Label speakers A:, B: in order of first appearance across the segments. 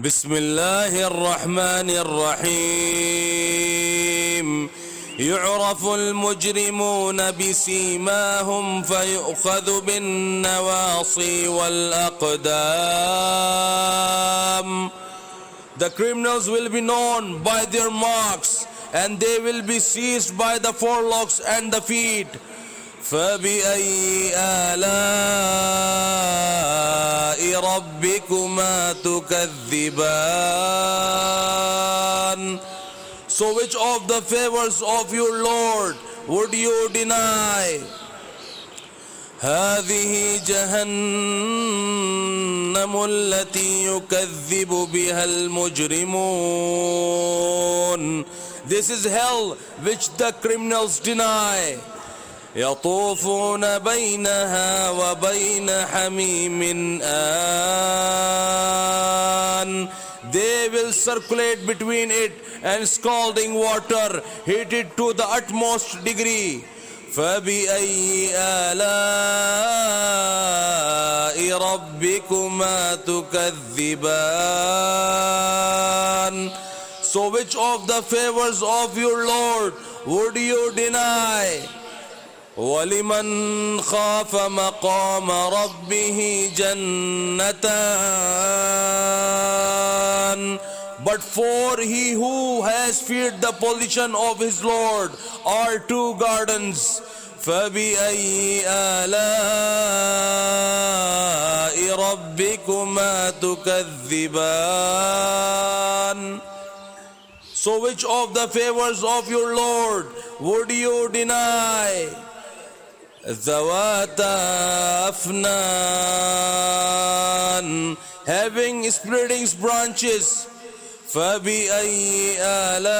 A: بسم الله الرحمن الرحيم يعرف المجرمون بسيماهم فيؤخذ بالنواصي والأقدام. The criminals will be known by their marks and they will be seized by the forelocks and the feet. فبأي آلاء ربكما تكذبان? So which of the favors of your Lord would you deny? هذه جهنم التي يكذب بها المجرمون. This is hell which the criminals deny. يطوفون بينها وبين حميم آن. They will circulate between it and scalding water, heated to the utmost degree. فبأي آلاء ربكما تكذبان? So which of the favors of your Lord would you deny? وَلِمَنْ خَافَ مَقَامَ رَبِّهِ جَنَّتَانِ. But for he who has feared the position of his Lord are two gardens. فَبِأَيِّ آلَاءِ رَبِّكُمَا تُكَذِّبَانِ? So which of the favors of your Lord would you deny? ذواتا أفنان, having spreading branches. فبأي آلاء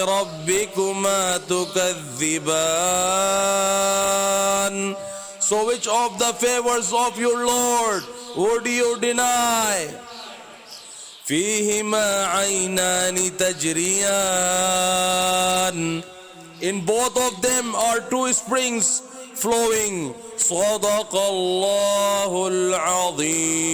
A: ربكما تكذبان? So which of the favors of your Lord would you deny? فيهما عينان تجريان. In both of them are two springs flowing. صدق الله العظيم.